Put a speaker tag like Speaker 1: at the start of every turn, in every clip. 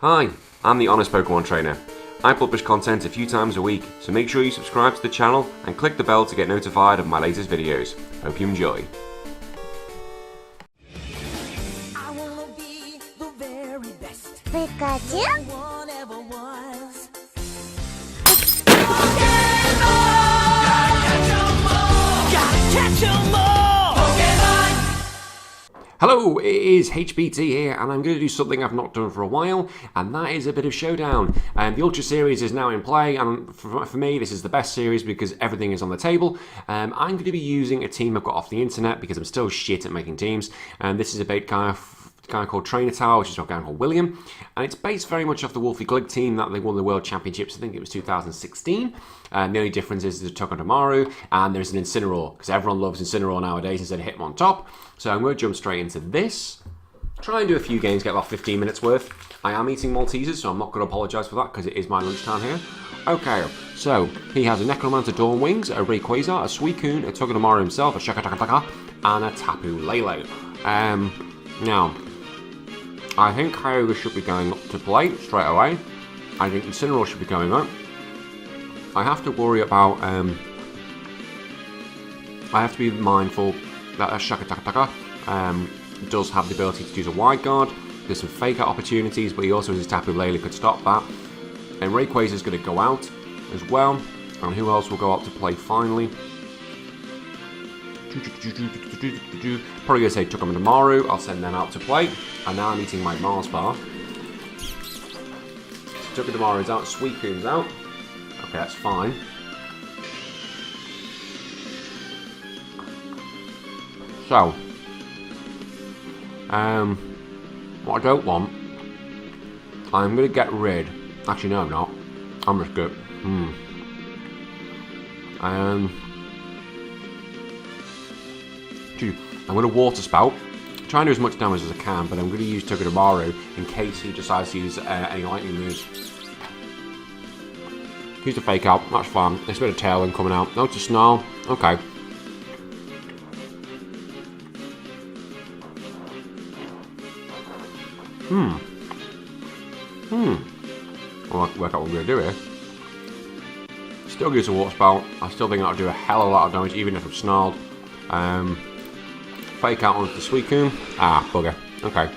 Speaker 1: Hi, I'm the Honest Pokemon Trainer. I publish content a few times a week, so make sure you subscribe to the channel and click the bell to get notified of my latest videos. Hope you enjoy.
Speaker 2: I wanna be the very best.
Speaker 3: Pikachu?
Speaker 2: No one ever was.
Speaker 1: Hello, it is HBT here, and I'm going to do something I've not done for a while, and that is a bit of Showdown. The Ultra Series is now in play, and for me, this is the best series because everything is on the table. I'm going to be using a team I've got off the internet because I'm still shit at making teams, and this is a bait guy called Trainer Tower, which is a guy called William, and it's based very much off the Wolfie Glig team that they won the World Championships. I think it was 2016. The only difference is the Togedemaru, and there's an Incineroar, because everyone loves Incineroar nowadays instead of Hitmon top. So I'm going to jump straight into this. Try and do a few games, get about 15 minutes worth. I am eating Maltesers, so I'm not going to apologise for that, because it is my lunchtime here. Okay, so he has a Necromancer Dawn Wings, a Rayquaza, a Suicune, a Togedemaru himself, a Shakatakataka, and a Tapu Lele. Now, I think Kyogre should be going up to play straight away. I think Incineroar should be going up. I have to worry about, I have to be mindful that a Shakatakataka does have the ability to use a wide guard. There's some fake out opportunities, but he also has his Tapu Lele could stop that. And Rayquaza is going to go out as well. And who else will go out to play finally? Probably going to say Togedemaru. I'll send them out to play. And now I'm eating my Mars bar. Togedemaru's out, Suicune's out. Okay, that's fine. So, what I don't want, I'm going to get rid. Actually, no, I'm not. I'm just good. I'm going to Water Spout. Try and do as much damage as I can, but I'm going to use Togedemaru in case he decides to use any lightning moves. Use the fake out, that's fine. There's a bit of Tailwind coming out. No, it's a Snarl. Okay. Well, I can work out what we're going to do here. Still use a Water Spout. I still think that'll do a hell of a lot of damage, even if I'm snarled. Fake out onto the Suicune. Ah, bugger. Okay.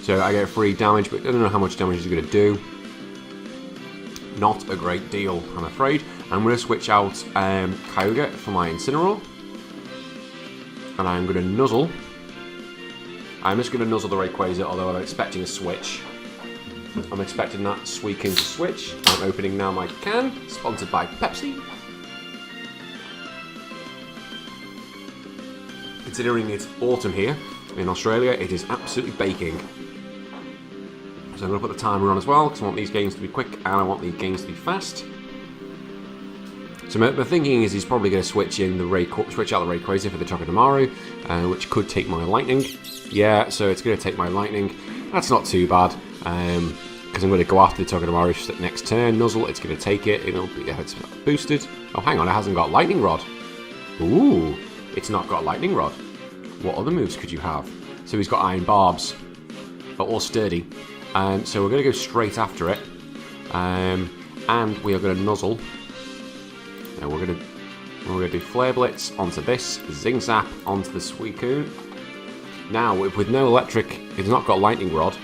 Speaker 1: So I get free damage, but I don't know how much damage he's going to do. Not a great deal, I'm afraid. I'm going to switch out Kyogre for my Incineroar. And I'm going to Nuzzle. I'm just going to Nuzzle the Rayquaza, although I'm expecting a switch. I'm expecting that Suicune to switch. I'm opening now my can, sponsored by Pepsi. Considering it's autumn here in Australia, it is absolutely baking. So I'm going to put the timer on as well, because I want these games to be quick and I want these games to be fast. So my thinking is he's probably going to switch out the Rayquaza for the Togedemaru, which could take my Lightning. Yeah, so it's going to take my Lightning. That's not too bad, because I'm going to go after the Togedemaru next turn. Nuzzle, it's going to take it. It's boosted. Oh, hang on, it hasn't got Lightning Rod. Ooh, it's not got Lightning Rod. What other moves could you have? So he's got Iron Barbs, but all sturdy. So we're going to go straight after it, and we are going to Nuzzle. Now we're going to do Flare Blitz onto this, Zing Zap onto the Suicune. Now with no electric, it's not got Lightning Rod,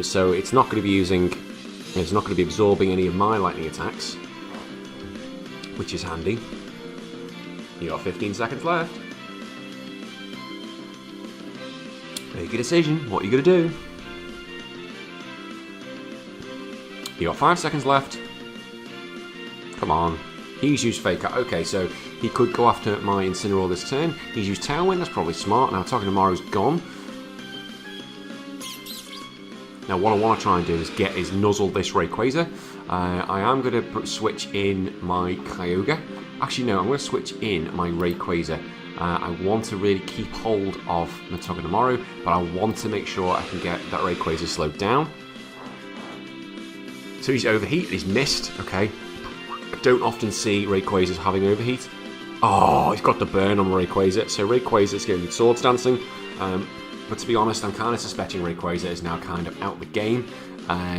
Speaker 1: so it's not going to be absorbing any of my lightning attacks, which is handy. You got 15 seconds left. Make a decision. What are you going to do? You got 5 seconds left. Come on. He's used Fake Out. Okay, so he could go after my Incineroar this turn. He's used Tailwind. That's probably smart. Now Togedemaru's gone. Now what I want to try and do is Nuzzle this Rayquaza. I am going to switch in my Kyogre. Actually, no, I'm going to switch in my Rayquaza. I want to really keep hold of the Togedemaru, but I want to make sure I can get that Rayquaza slowed down. So he's overheat, he's missed, okay. I don't often see Rayquazas having overheat. Oh, he's got the burn on Rayquaza. So Rayquaza's going to be Swords Dancing. But to be honest, I'm kind of suspecting Rayquaza is now kind of out the game.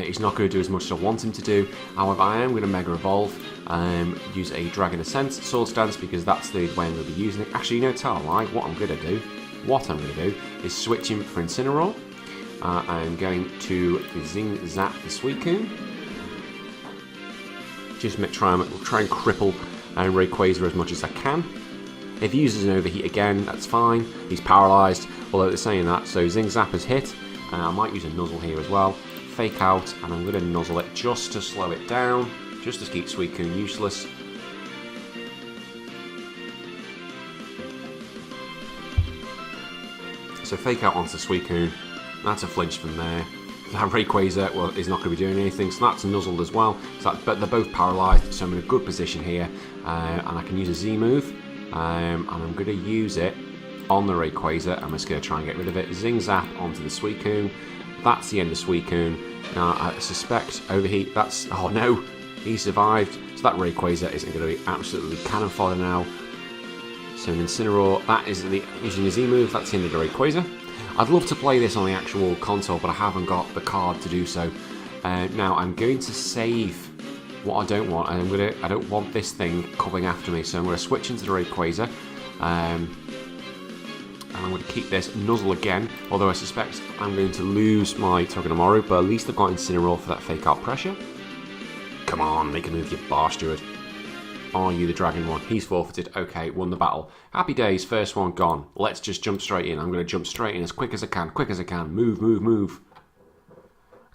Speaker 1: He's not going to do as much as I want him to do. However, I am going to Mega Evolve, use a Dragon Ascent Sword Stance because that's the way I'm going to be using it. Actually, you know, tell a lie. What I'm going to do is switch him for Incineroar. I'm going to Zing Zap the Suicune. Just try and cripple Rayquaza as much as I can. If he uses an Overheat again, that's fine. He's paralysed, although they're saying that. So Zing Zap has hit. I might use a Nuzzle here as well. Fake Out, and I'm going to Nuzzle it just to slow it down, just to keep Suicune useless. So Fake Out onto Suicune. That's a flinch from there. That Rayquaza, well, is not going to be doing anything, so that's nuzzled as well. So but they're both paralysed, so I'm in a good position here, and I can use a Z move, and I'm going to use it on the Rayquaza. I'm just going to try and get rid of it. Zing Zap onto the Suicune. That's the end of Suicune. Now I suspect Overheat. That's oh no, he survived. So that Rayquaza isn't going to be absolutely cannon fodder now. So an Incineroar. That is using a Z move. That's the end of the Rayquaza. I'd love to play this on the actual console, but I haven't got the card to do so. Now I'm going to save what I don't want, and I don't want this thing coming after me. So I'm going to switch into the Rayquaza, and I'm going to keep this Nuzzle again. Although I suspect I'm going to lose my Togedemaru, but at least I've got Incineroar for that Fake Out pressure. Come on, make a move, you bastard. Are you the dragon one? He's forfeited. Okay, won the battle. Happy days, first one gone. Let's just jump straight in. I'm going to jump straight in as quick as I can. Quick as I can. Move, move, move.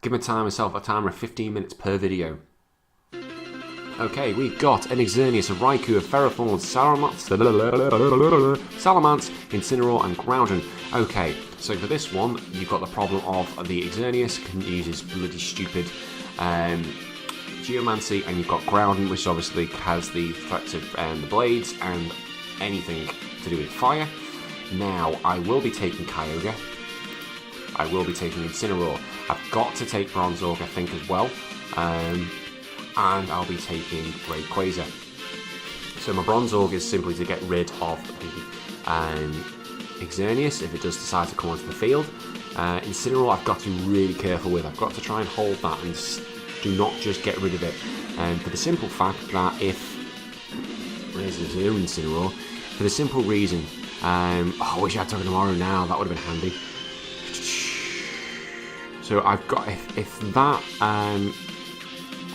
Speaker 1: Give myself a timer of 15 minutes per video. Okay, we've got an Xerneas, a Raikou, a Ferrothorn, Salamence, Incineroar, and Groudon. Okay, so for this one, you've got the problem of the Xerneas can use his bloody stupid Geomancy, and you've got Groudon, which obviously has the threats of the blades and anything to do with fire. Now, I will be taking Kyogre. I will be taking Incineroar. I've got to take Bronzorg, I think, as well. And I'll be taking Rayquaza. So my Bronzorg is simply to get rid of the Xerneas if it does decide to come onto the field. Incineroar I've got to be really careful with. I've got to try and hold that and do not just get rid of it. For the simple fact that if... Where's the zero Incineroar? For the simple reason... I wish I had Togedemaru now, that would have been handy. So I've got... If that...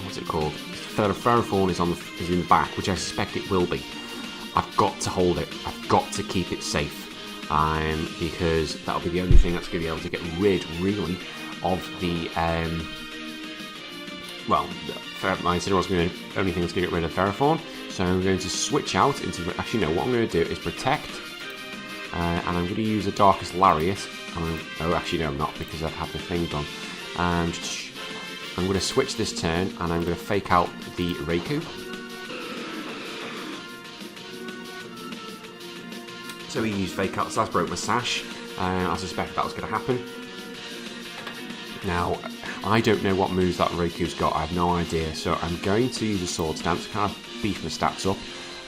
Speaker 1: what's it called? Ferrothorn is in the back, which I suspect it will be. I've got to hold it. I've got to keep it safe, because that'll be the only thing that's going to be able to get rid, really, of the. Well, my Incineroar's going to be the only thing that's going to get rid of Ferrothorn. So I'm going to switch out into. Actually, no. What I'm going to do is protect, and I'm going to use a Darkest Lariat. Oh, actually, no, I'm not, because I've had the thing done. I'm going to switch this turn, and I'm going to Fake Out the Raikou. So he used Fake Out, so that's broke my sash. I suspect that was going to happen. Now, I don't know what moves that Raikou's got, I have no idea. So I'm going to use a Sword Stance to kind of beef my stats up.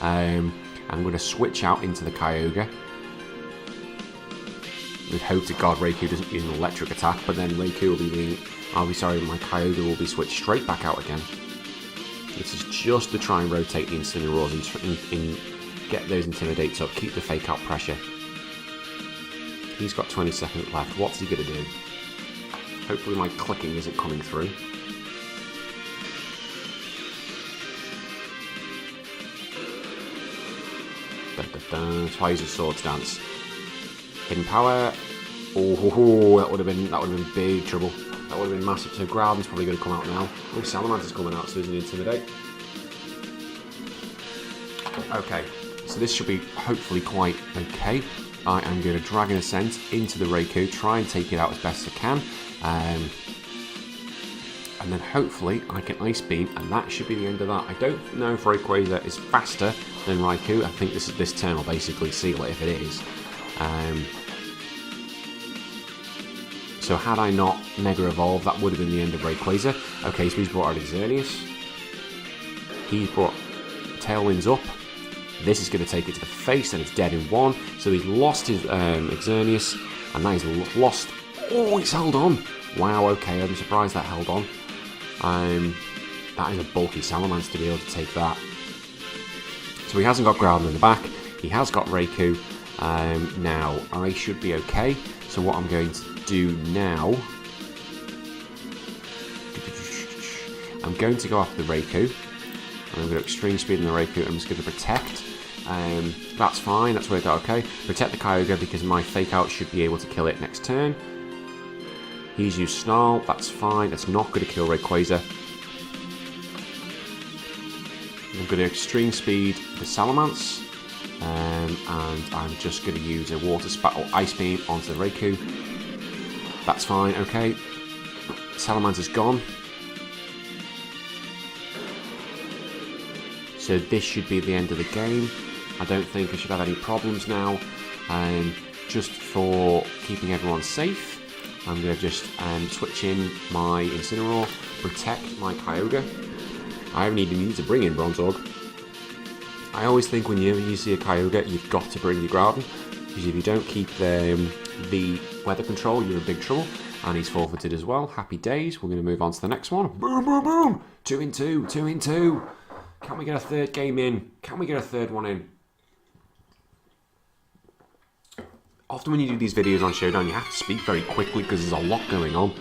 Speaker 1: I'm going to switch out into the Kyogre. With hope to God Raikou doesn't use an electric attack, but then Raikou will be my Kyogre will be switched straight back out again. This is just to try and rotate the Incineroars and get those Intimidates up, keep the Fake Out pressure. He's got 20 seconds left. What's he going to do? Hopefully my clicking isn't coming through. That's why I use a Sword Stance. Hidden Power. Oh, that would have been big trouble. That would have been massive. So Groudon's probably going to come out now. Oh, Salamence is coming out, so he's going to Intimidate. Okay, so this should be hopefully quite okay. I am going to Dragon Ascent into the Raikou, try and take it out as best I can. And then hopefully I can Ice Beam, and that should be the end of that. I don't know if Rayquaza is faster than Raikou. I think this turn will basically seal it if it is. So had I not Mega Evolved, that would have been the end of Rayquaza. Okay, so he's brought out Xerneas. He's brought Tailwinds up. This is going to take it to the face, and it's dead in one. So he's lost his Xerneas. And now he's lost. Oh, it's held on. Wow, okay, I'm surprised that held on. That is a bulky Salamence to be able to take that. So he hasn't got Groudon in the back. He has got Raikou. Now, I should be okay. So what I'm going to do now... I'm going to go after the Raikou. I'm going to extreme speed in the Raikou. I'm just going to protect. That's fine. That's worked out okay. Protect the Kyogre because my Fake Out should be able to kill it next turn. He's used Snarl. That's fine. That's not going to kill Rayquaza. I'm going to extreme speed the Salamence. And I'm just going to use a Water Spat or Ice Beam onto the Raikou. That's fine. Okay. Salamence is gone. So this should be the end of the game. I don't think I should have any problems now. Just for keeping everyone safe, I'm going to just switch in my Incineroar, protect my Kyogre. I haven't even needed to bring in Bronzorg. I always think when you see a Kyogre, you've got to bring your Groudon, because if you don't keep the weather control, you're in big trouble. And he's forfeited as well. Happy days. We're going to move on to the next one. Boom, boom, boom. 2 in 2, 2 in 2. Can we get a third game in? Can we get a third one in? Often when you do these videos on Showdown, you have to speak very quickly because there's a lot going on.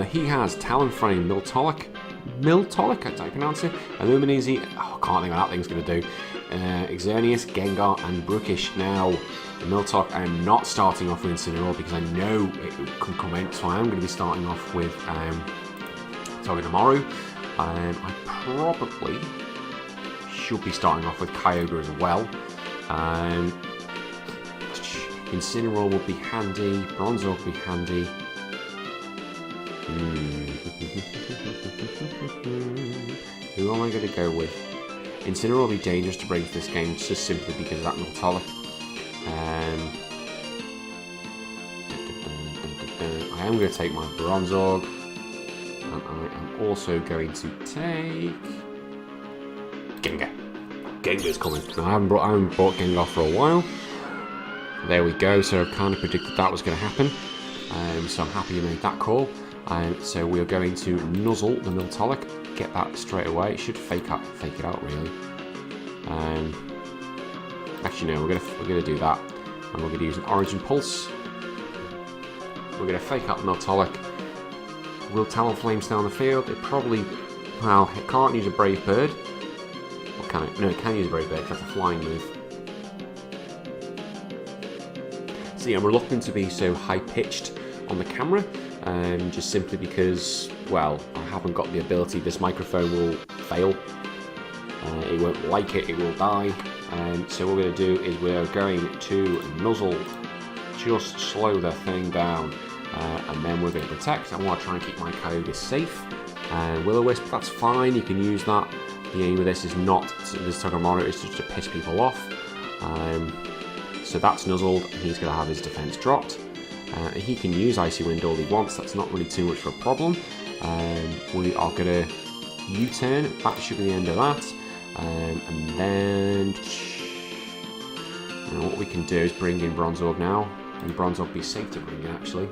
Speaker 1: He has Talonflame, Miltolic, I pronounce it, Illuminati, I can't think what that thing's going to do, Xerneas, Gengar, and Brookish. Now, the Miltolic, I am not starting off with Incineroar because I know it can come in, so I am going to be starting off with Togedemaru. I probably should be starting off with Kyogre as well. Incineroar would be handy, Bronzor would be handy. Who am I going to go with? Incineroar will be dangerous to bring to this game just simply because of that Miltolic. I am going to take my Bronzorg, and I am also going to take Gengar. Gengar's coming. Now, I haven't bought Gengar for a while. There we go. So I kind of predicted that was going to happen. So I'm happy you made that call. So we are going to Nuzzle the Miltolic. Get that straight away. It should fake it out really. Actually no, we're gonna do that, and we're gonna use an Origin Pulse. We're gonna fake out the Miltolic. Will Talonflame stay on the field? It probably, well, it can't use a Brave Bird. Or can it? No, it can use a Brave Bird because that's a flying move. See, I'm reluctant to be so high-pitched on the camera, just simply because, well, I haven't got the ability. This microphone will fail. It won't like it, it will die. So what we're going to do is we're going to Nuzzle, just slow the thing down, and then we're going to protect. I want to try and keep my Kyogre safe. Will-O-Wisp, that's fine, you can use that. The aim of this is not, this Togedemaru is just to piss people off. So that's Nuzzled, and he's going to have his defense dropped. He can use Icy Wind all he wants, that's not really too much of a problem. We are going to U-turn, that should be the end of that. And then what we can do is bring in Bronzorg now, and Bronzorg will be safe to bring in actually.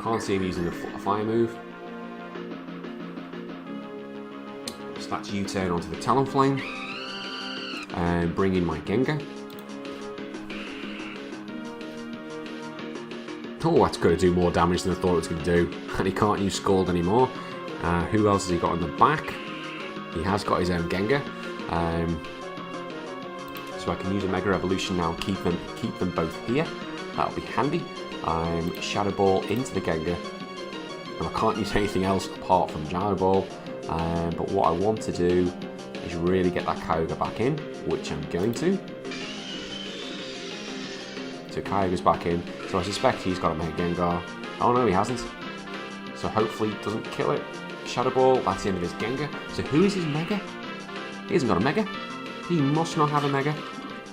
Speaker 1: Can't see him using a fire move. So that's U-turn onto the Talonflame, and bring in my Gengar. Oh, that's going to do more damage than I thought it was going to do, and he can't use Scald anymore. Who else has he got in the back? He has got his own Gengar, so I can use a Mega Evolution now and keep them both here. That'll be handy. Shadow Ball into the Gengar, and I can't use anything else apart from Shadow Ball. But what I want to do is really get that Kyogre back in, which I'm going to. So Kyogre's back in. So I suspect he's got a Mega Gengar. Oh no, he hasn't. So hopefully it doesn't kill it. Shadow Ball, that's the end of his Gengar. So who is his Mega? He hasn't got a Mega. He must not have a Mega.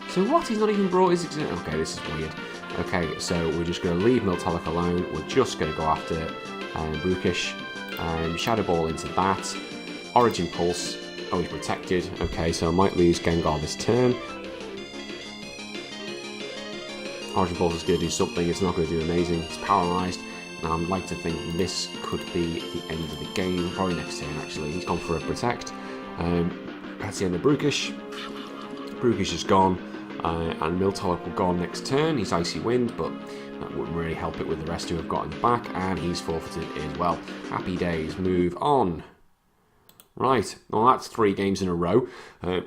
Speaker 1: So what? He's not even brought his... Okay, this is weird. Okay, so we're just going to leave Miltolic alone. We're just going to go after Brookish. Shadow Ball into that. Origin Pulse. Oh, he's protected. Okay, so I might lose Gengar this turn. Harsh Ball's going to do something. It's not going to do amazing. He's paralysed. Now, I'd like to think this could be the end of the game. Probably next turn, actually. He's gone for a Protect. That's the end of Brookish. Brookish is gone. And Miltonic will go on next turn. He's Icy Wind, but that wouldn't really help it with the rest who have got in the back. And he's forfeited as well. Happy days. Move on. Right. Well, that's 3 games in a row. They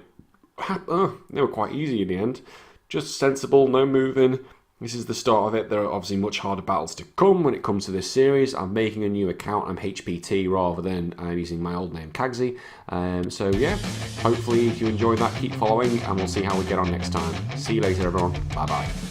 Speaker 1: were quite easy in the end. Just sensible, no moving. This is the start of it. There are obviously much harder battles to come when it comes to this series. I'm making a new account. I'm HPT rather than using my old name, Kagsy. So yeah, hopefully if you enjoyed that, keep following and we'll see how we get on next time. See you later, everyone. Bye-bye.